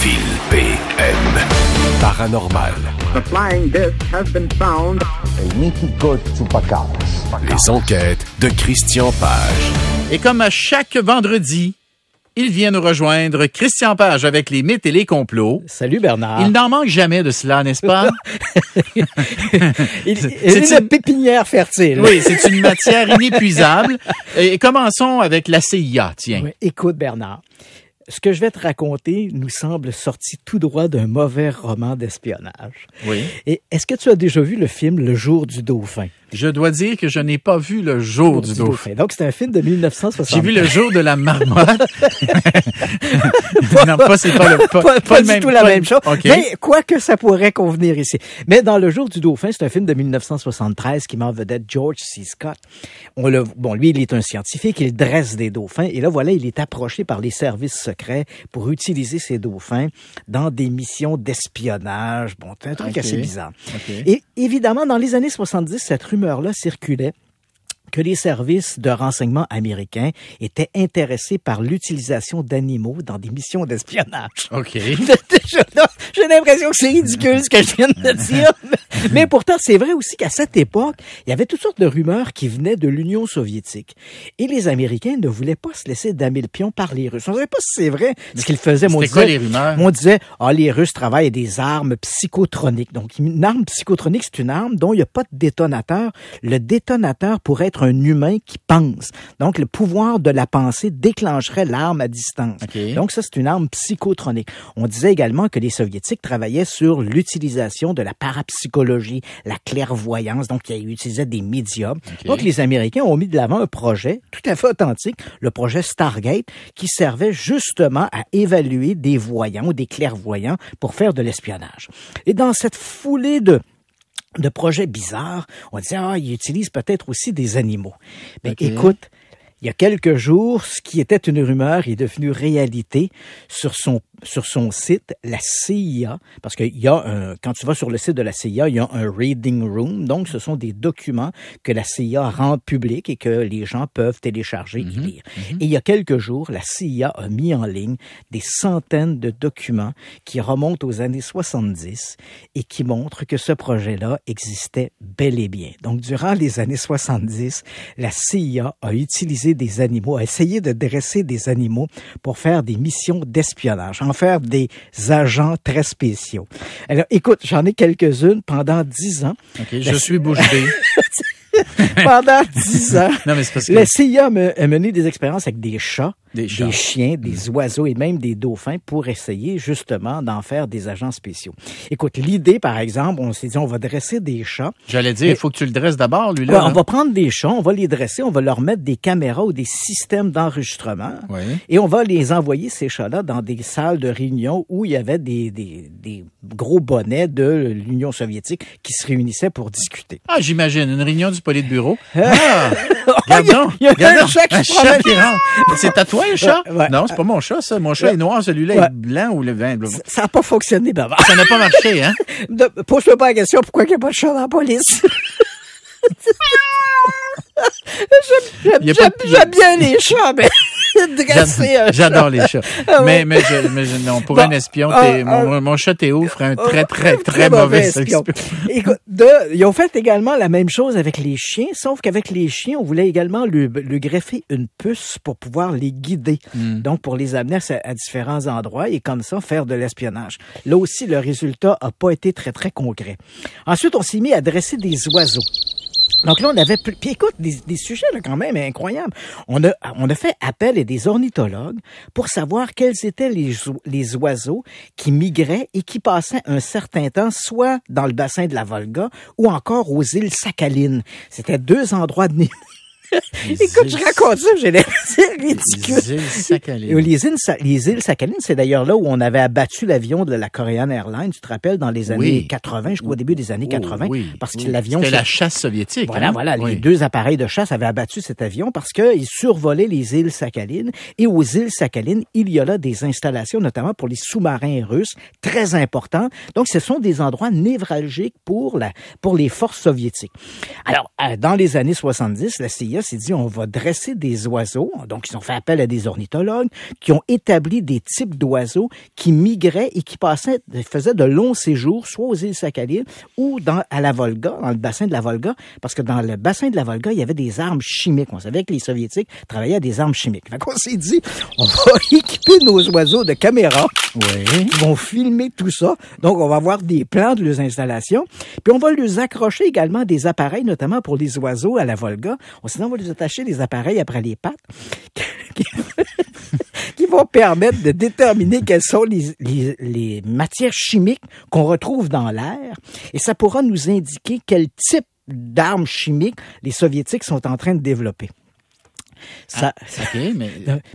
Phil PM. Paranormal. The flying disc has been found. Les enquêtes de Christian Page. Et comme à chaque vendredi, il vient nous rejoindre, Christian Page, avec les mythes et les complots. Salut Bernard. Il n'en manque jamais de cela, n'est-ce pas? C'est une pépinière fertile. Oui, c'est une matière inépuisable. Et commençons avec la CIA, tiens. Oui, écoute Bernard, ce que je vais te raconter nous semble sorti tout droit d'un mauvais roman d'espionnage. Oui. Et est-ce que tu as déjà vu le film Le Jour du Dauphin? Je dois dire que je n'ai pas vu Le Jour du Dauphin. Donc, c'est un film de 1960. J'ai vu Le Jour de la Marmotte. Non, c'est pas le même, du tout la même chose. Okay. Mais quoi que ça pourrait convenir ici. Mais dans Le Jour du Dauphin, c'est un film de 1973 qui met en vedette George C. Scott. Lui, il est un scientifique, il dresse des dauphins. Et là, voilà, il est approché par les services secrets pour utiliser ces dauphins dans des missions d'espionnage. Bon, c'est un truc assez bizarre. Okay. Et évidemment, dans les années 70, cette rumeur-là circulait que les services de renseignement américains étaient intéressés par l'utilisation d'animaux dans des missions d'espionnage. OK. J'ai l'impression que c'est ridicule ce que je viens de dire. Mais pourtant, c'est vrai aussi qu'à cette époque, il y avait toutes sortes de rumeurs qui venaient de l'Union soviétique. Et les Américains ne voulaient pas se laisser damer le pion par les Russes. On ne savait pas si c'est vrai ce qu'ils faisaient. C'était quoi les rumeurs? On disait, les Russes travaillent avec des armes psychotroniques. Donc, une arme psychotronique, c'est une arme dont il n'y a pas de détonateur. Le détonateur pourrait être un humain qui pense. Donc, le pouvoir de la pensée déclencherait l'arme à distance. Okay. Donc, ça, c'est une arme psychotronique. On disait également que les Soviétiques travaillaient sur l'utilisation de la parapsychologie, la clairvoyance. Donc, ils utilisaient des médiums. Okay. Donc, les Américains ont mis de l'avant un projet tout à fait authentique, le projet Stargate, qui servait justement à évaluer des voyants ou des clairvoyants pour faire de l'espionnage. Et dans cette foulée de projets bizarres, on disait, ils utilisent peut-être aussi des animaux. Mais écoute, il y a quelques jours, ce qui était une rumeur est devenu réalité sur son site, la CIA, parce qu'il y a quand tu vas sur le site de la CIA, il y a un reading room, donc ce sont des documents que la CIA rend publics et que les gens peuvent télécharger et lire. Et il y a quelques jours, la CIA a mis en ligne des centaines de documents qui remontent aux années 70 et qui montrent que ce projet-là existait bel et bien. Donc, durant les années 70, la CIA a utilisé des animaux, a essayé de dresser des animaux pour faire des missions d'espionnage, en faire des agents très spéciaux. Alors, écoute, j'en ai quelques-unes pendant 10 ans. OK, je suis bouche bée. Pendant 10 ans, non, mais c'est parce que... la CIA a mené des expériences avec des chats, des chats, chiens, des oiseaux et même des dauphins pour essayer justement d'en faire des agents spéciaux. Écoute, l'idée, par exemple, on s'est dit, on va dresser des chats. J'allais dire, il faut que tu le dresses d'abord, lui-là. Ouais, on va prendre des chats, on va les dresser, on va leur mettre des caméras ou des systèmes d'enregistrement et on va les envoyer, ces chats-là, dans des salles de réunion où il y avait des gros bonnets de l'Union soviétique qui se réunissaient pour discuter. Ah, j'imagine, une réunion du Politburo. Il y a un chat qui rentre. C'est à toi, le chat? Ouais. Non, c'est pas mon chat, ça. Mon chat est noir, celui-là est blanc ou le vin. Ça n'a pas fonctionné d'abord. Ça n'a pas marché, hein? Pose-moi pas la question, pourquoi il n'y a pas de chat dans la police? J'aime bien les chats, mais j'adore les chats. Mais non, pour un espion, mon chat Théo ferait un très mauvais espion. Écoute, ils ont fait également la même chose avec les chiens, sauf qu'avec les chiens, on voulait également lui greffer une puce pour pouvoir les guider. Donc, pour les amener à différents endroits et comme ça, faire de l'espionnage. Là aussi, le résultat n'a pas été très, très concret. Ensuite, on s'est mis à dresser des oiseaux. Donc là, on avait... Puis écoute, des sujets là quand même incroyables. On a fait appel à des ornithologues pour savoir quels étaient les oiseaux qui migraient et qui passaient un certain temps soit dans le bassin de la Volga ou encore aux îles Sakhalines. C'était 2 endroits de Écoute, je raconte ça, j'ai l'air ridicule. Les îles Sakhalines. Les îles Sakhalines, c'est d'ailleurs là où on avait abattu l'avion de la Korean Airlines, tu te rappelles, dans les années 80, je crois au début des années 80. Parce que l'avion... C'était la chasse soviétique. Voilà, les 2 appareils de chasse avaient abattu cet avion parce qu'ils survolaient les îles Sakhalines. Et aux îles Sakhalines, il y a là des installations, notamment pour les sous-marins russes, très importants. Donc, ce sont des endroits névralgiques pour les forces soviétiques. Alors, dans les années 70, la CIA CIA s'est dit, on va dresser des oiseaux. Donc, ils ont fait appel à des ornithologues qui ont établi des types d'oiseaux qui migraient et qui faisaient de longs séjours, soit aux îles Sakhalides ou à la Volga, dans le bassin de la Volga, parce que dans le bassin de la Volga, il y avait des armes chimiques. On savait que les Soviétiques travaillaient à des armes chimiques. Fait qu'on s'est dit, on va équiper nos oiseaux de caméras qui vont filmer tout ça. Donc, on va avoir des plans de leurs installations. Puis, on va leur accrocher également des appareils, notamment pour les oiseaux à la Volga. Sinon, on va leur attacher des appareils après les pattes qui vont permettre de déterminer quelles sont les matières chimiques qu'on retrouve dans l'air. Et ça pourra nous indiquer quel type d'armes chimiques les Soviétiques sont en train de développer.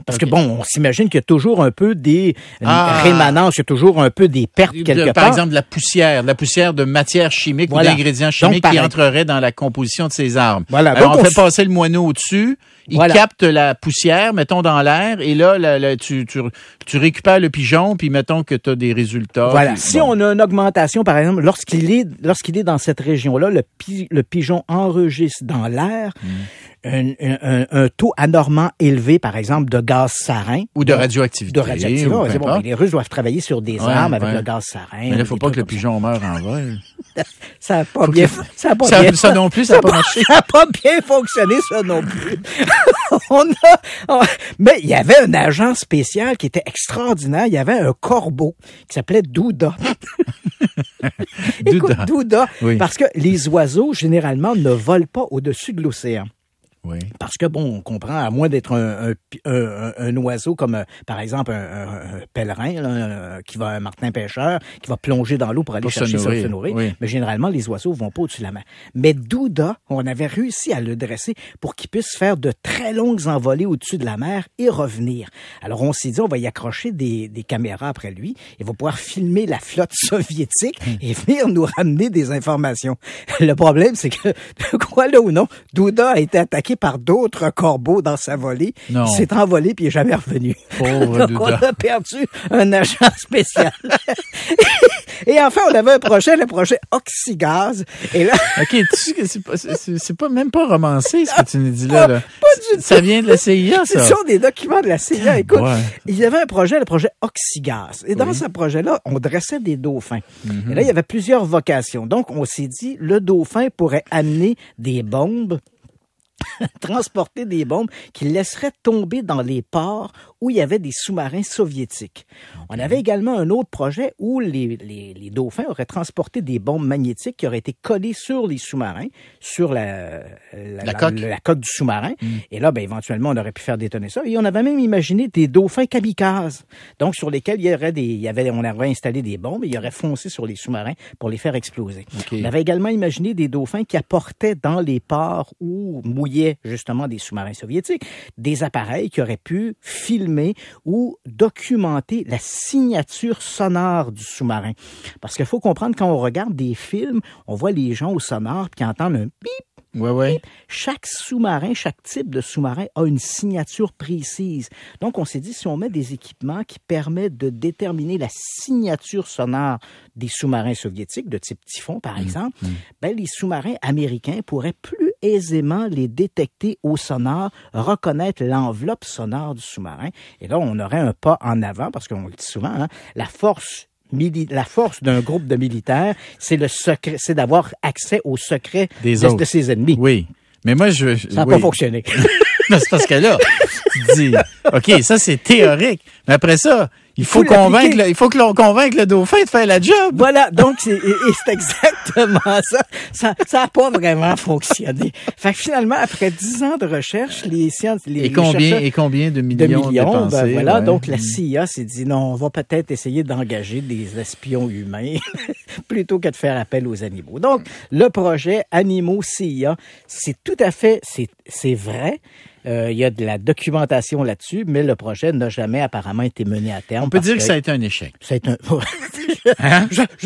Parce que on s'imagine qu'il y a toujours un peu des rémanences, il y a toujours un peu des pertes quelque part. Par exemple, de la poussière de matière chimique ou d'ingrédients chimiques qui entreraient dans la composition de ces armes. Voilà. Alors, on fait passer le moineau au-dessus, il capte la poussière, mettons dans l'air, et là tu récupères le pigeon, puis mettons que tu as des résultats. Voilà. Puis, si on a une augmentation, par exemple, lorsqu'il est dans cette région-là, le pigeon enregistre dans l'air un taux anormalement élevé, par exemple, de gaz sarin. Ou de radioactivité. Les Russes doivent travailler sur des armes avec le gaz sarin. Mais il ne faut pas que le pigeon meure en vol. Ça n'a pas bien fonctionné. Ça non plus, ça n'a pas marché. Ça n'a pas bien fonctionné, ça non plus. Mais il y avait un agent spécial qui était extraordinaire. Il y avait un corbeau qui s'appelait Douda. Écoute, Douda, parce que les oiseaux, généralement, ne volent pas au-dessus de l'océan. Oui. Parce que, on comprend, à moins d'être un oiseau comme, par exemple, un pèlerin, un martin pêcheur, qui va plonger dans l'eau pour aller chercher se nourrir. Oui. Mais généralement, les oiseaux vont pas au-dessus de la mer. Mais Douda, on avait réussi à le dresser pour qu'il puisse faire de très longues envolées au-dessus de la mer et revenir. Alors, on s'est dit, on va y accrocher des caméras après lui. Il va pouvoir filmer la flotte soviétique et venir nous ramener des informations. Le problème, c'est que, quoi là ou non, Douda a été attaqué par d'autres corbeaux dans sa volée. Non. Il s'est envolé puis il n'est jamais revenu. Pauvre Donc, Douda. on a perdu un agent spécial. Et enfin, on avait le projet Oxygaz. Et là... OK, c'est pas même pas romancé, ce que tu nous dis là. Pas du tout. Ça vient de la CIA, ça. Ce sont des documents de la CIA. Écoute, il y avait le projet Oxygaz. Et dans ce projet-là, on dressait des dauphins. Et là, il y avait plusieurs vocations. Donc, on s'est dit, le dauphin pourrait amener des bombes, transporter des bombes qui laisseraient tomber dans les ports où il y avait des sous-marins soviétiques. On avait également un autre projet où les dauphins auraient transporté des bombes magnétiques qui auraient été collées sur les sous-marins, sur la coque du sous-marin. Et là, éventuellement, on aurait pu faire détonner ça. Et on avait même imaginé des dauphins kamikazes, donc sur lesquels on aurait installé des bombes et ils auraient foncé sur les sous-marins pour les faire exploser. Okay. On avait également imaginé des dauphins qui apportaient dans les ports où mouillaient justement des sous-marins soviétiques des appareils qui auraient pu filmer ou documenter la signature sonore du sous-marin. Parce qu'il faut comprendre, quand on regarde des films, on voit les gens au sonore qui entendent un bip. Oui. Chaque sous-marin, chaque type de sous-marin a une signature précise. Donc, on s'est dit, si on met des équipements qui permettent de déterminer la signature sonore des sous-marins soviétiques, de type Typhon, par exemple, les sous-marins américains pourraient plus aisément les détecter au sonore, reconnaître l'enveloppe sonore du sous-marin. Et là, on aurait un pas en avant, parce qu'on le dit souvent, la force d'un groupe de militaires, c'est le secret, c'est d'avoir accès au secret de ses ennemis. Oui. Mais moi, ça n'a pas fonctionné. C'est parce que là, tu dis, OK, ça, c'est théorique. Mais après ça, il faut que l'on convainque le dauphin de faire la job. Voilà, donc c'est exactement ça. Ça n'a pas vraiment fonctionné. Fait que finalement, après 10 ans de recherche, combien de millions dépensés? Donc la CIA s'est dit, non, on va peut-être essayer d'engager des espions humains plutôt que de faire appel aux animaux. Donc, le projet Animaux CIA, c'est tout à fait, c'est vrai. Il y a de la documentation là-dessus, mais le projet n'a jamais apparemment été mené à terme. On peut dire que ça a été un échec. Je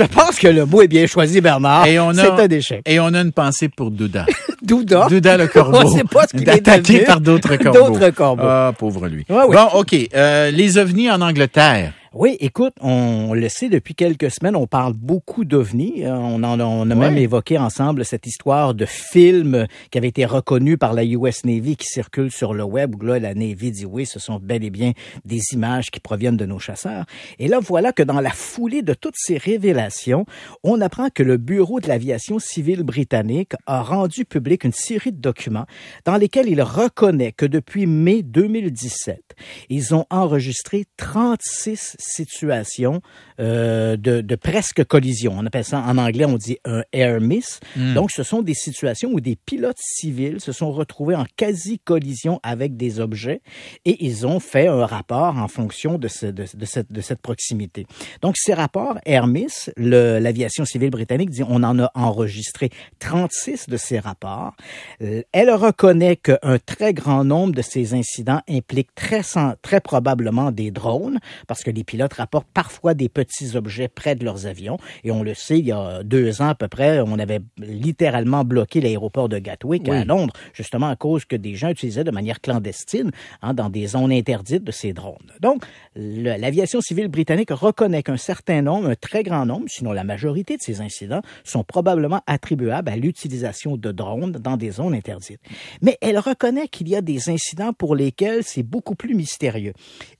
pense que le mot est bien choisi, Bernard. C'est un échec. Et on a une pensée pour Douda. Douda le corbeau. On ne sait pas ce qu'il est attaqué par d'autres corbeaux. D'autres corbeaux. Ah, pauvre lui. Ouais, oui. Bon, OK. Les ovnis en Angleterre. Oui, écoute, on le sait depuis quelques semaines, on parle beaucoup d'OVNI. On a même évoqué ensemble cette histoire de film qui avait été reconnu par la US Navy qui circule sur le web, où là, la Navy dit oui, ce sont bel et bien des images qui proviennent de nos chasseurs. Et là, voilà que dans la foulée de toutes ces révélations, on apprend que le Bureau de l'aviation civile britannique a rendu public une série de documents dans lesquels il reconnaît que depuis mai 2017, ils ont enregistré 36 situations de presque collision. On appelle ça, en anglais, on dit un air miss. Donc, ce sont des situations où des pilotes civils se sont retrouvés en quasi-collision avec des objets et ils ont fait un rapport en fonction de cette proximité. Donc, ces rapports, air miss, l'aviation civile britannique dit on en a enregistré 36 de ces rapports. Elle reconnaît qu'un très grand nombre de ces incidents impliquent très probablement des drones, parce que les pilotes rapportent parfois des petits objets près de leurs avions. Et on le sait, il y a 2 ans à peu près, on avait littéralement bloqué l'aéroport de Gatwick à Londres, justement à cause que des gens utilisaient de manière clandestine, dans des zones interdites de ces drones. Donc, l'aviation civile britannique reconnaît qu'un certain nombre, un très grand nombre, sinon la majorité de ces incidents, sont probablement attribuables à l'utilisation de drones dans des zones interdites. Mais elle reconnaît qu'il y a des incidents pour lesquels c'est beaucoup plus mystérieux.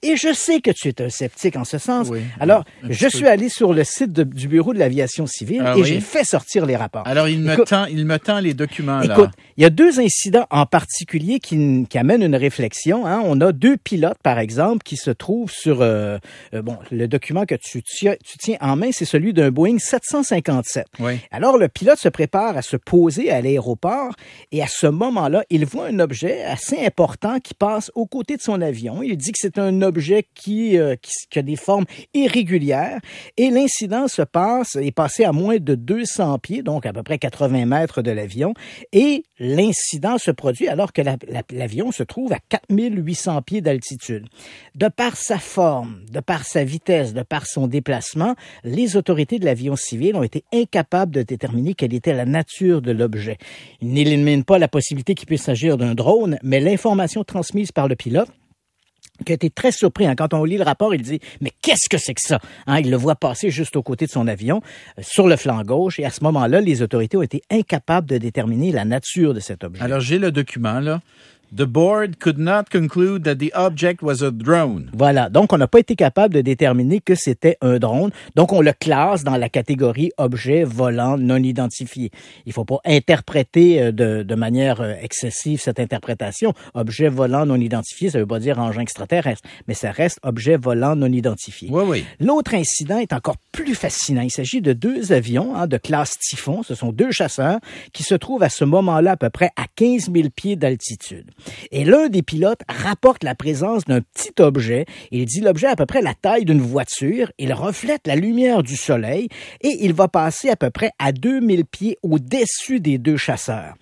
Et je sais que tu es un sceptique en ce sens. Oui, alors, je suis allé sur le site du Bureau de l'aviation civile et j'ai fait sortir les rapports. Alors, il me tend les documents, là. Écoute, il y a 2 incidents en particulier qui amènent une réflexion. On a 2 pilotes, par exemple, qui se trouvent sur... le document que tu tiens en main, c'est celui d'un Boeing 757. Oui. Alors, le pilote se prépare à se poser à l'aéroport et à ce moment-là, il voit un objet assez important qui passe aux côtés de son avion. Il dit que c'est un objet qui a des formes irrégulières et l'incident est passé à moins de 200 pieds, donc à peu près 80 mètres de l'avion, et l'incident se produit alors que l'avion se trouve à 4800 pieds d'altitude. De par sa forme, de par sa vitesse, de par son déplacement, les autorités de l'avion civil ont été incapables de déterminer quelle était la nature de l'objet. Ils n'éliminent pas la possibilité qu'il puisse s'agir d'un drone, mais l'information transmise par le pilote, qui a été très surpris. Quand on lit le rapport, il dit « Mais qu'est-ce que c'est que ça? » Il le voit passer juste aux côtés de son avion, sur le flanc gauche, et à ce moment-là, les autorités ont été incapables de déterminer la nature de cet objet. Alors, j'ai le document, là. The board could not conclude that the object was a drone. Voilà. Donc, on n'a pas été capable de déterminer que c'était un drone. Donc, on le classe dans la catégorie objet volant non identifié. Il faut pas interpréter de manière excessive cette interprétation. Objet volant non identifié, ça veut pas dire engin extraterrestre, mais ça reste objet volant non identifié. Oui, oui. L'autre incident est encore plus fascinant. Il s'agit de 2 avions de classe Typhon. Ce sont 2 chasseurs qui se trouvent à ce moment-là à peu près à 15 000 pieds d'altitude. Et l'un des pilotes rapporte la présence d'un petit objet. Il dit l'objet a à peu près la taille d'une voiture. Il reflète la lumière du soleil et il va passer à peu près à 2000 pieds au-dessus des 2 chasseurs.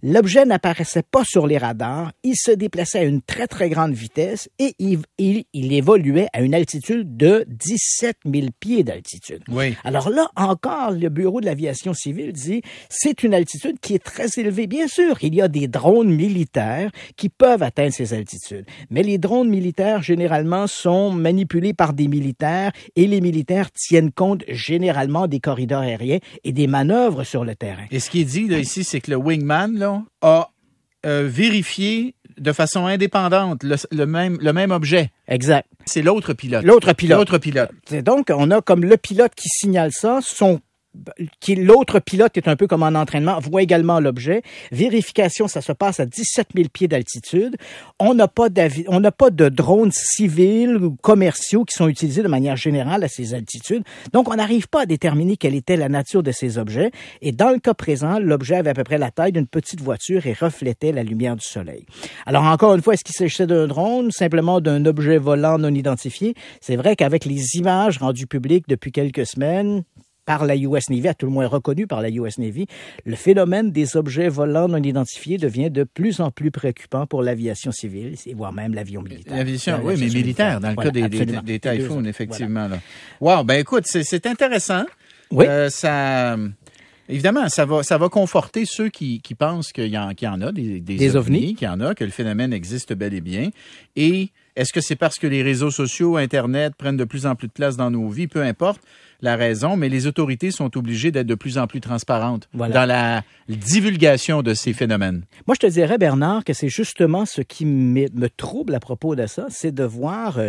L'objet n'apparaissait pas sur les radars. Il se déplaçait à une très, très grande vitesse et il évoluait à une altitude de 17 000 pieds d'altitude. Oui. Alors là, encore, le Bureau de l'aviation civile dit c'est une altitude qui est très élevée. Bien sûr, il y a des drones militaires qui peuvent atteindre ces altitudes. Mais les drones militaires, généralement, sont manipulés par des militaires et les militaires tiennent compte généralement des corridors aériens et des manœuvres sur le terrain. Et ce qui est dit là, ici, c'est que le wingman là, a vérifié de façon indépendante le même objet. Exact. C'est l'autre pilote. L'autre pilote. C'est donc, on a comme le pilote qui signale ça, l'autre pilote est un peu comme en entraînement, voit également l'objet. Vérification, ça se passe à 17 000 pieds d'altitude. On n'a pas de drones civils ou commerciaux qui sont utilisés de manière générale à ces altitudes. Donc, on n'arrive pas à déterminer quelle était la nature de ces objets. Et dans le cas présent, l'objet avait à peu près la taille d'une petite voiture et reflétait la lumière du soleil. Alors, encore une fois, est-ce qu'il s'agissait d'un drone, simplement d'un objet volant non identifié? C'est vrai qu'avec les images rendues publiques depuis quelques semaines, par la US Navy, à tout le moins reconnu par la US Navy, le phénomène des objets volants non identifiés devient de plus en plus préoccupant pour l'aviation civile, voire même l'avion militaire. L'aviation, oui, mais militaire, dans le cas des Typhoons, effectivement. Voilà. Wow, ben écoute, c'est intéressant. Oui. Évidemment, ça va conforter ceux qui pensent qu'il y en a des ovnis, qu'il y en a, que le phénomène existe bel et bien. Et Est-ce que c'est parce que les réseaux sociaux, Internet prennent de plus en plus de place dans nos vies? Peu importe la raison, mais les autorités sont obligées d'être de plus en plus transparentes dans la divulgation de ces phénomènes. Moi, je te dirais, Bernard, que c'est justement ce qui me trouble à propos de ça, c'est de voir,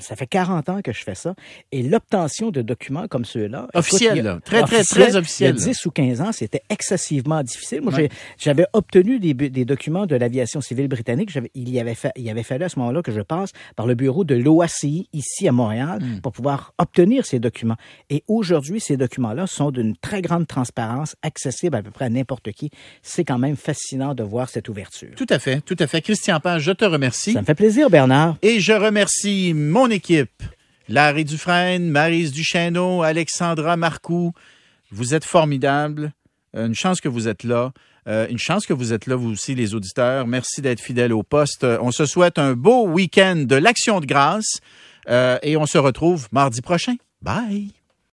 ça fait 40 ans que je fais ça, et l'obtention de documents comme ceux-là. Officiels, très officiels. Il y a 10 ou 15 ans, c'était excessivement difficile. Moi, j'avais obtenu des documents de l'aviation civile britannique. Il avait fallu à ce moment-là que je passe par le bureau de l'OACI, ici à Montréal, pour pouvoir obtenir ces documents. Et aujourd'hui, ces documents-là sont d'une très grande transparence, accessibles à peu près à n'importe qui. C'est quand même fascinant de voir cette ouverture. Tout à fait, tout à fait. Christian Page, je te remercie. Ça me fait plaisir, Bernard. Et je remercie mon équipe, Larry Dufresne, Maryse Duchesneau, Alexandra Marcoux. Vous êtes formidables. Une chance que vous êtes là. Une chance que vous êtes là, vous aussi, les auditeurs. Merci d'être fidèles au poste. On se souhaite un beau week-end de l'Action de grâce et on se retrouve mardi prochain. Bye!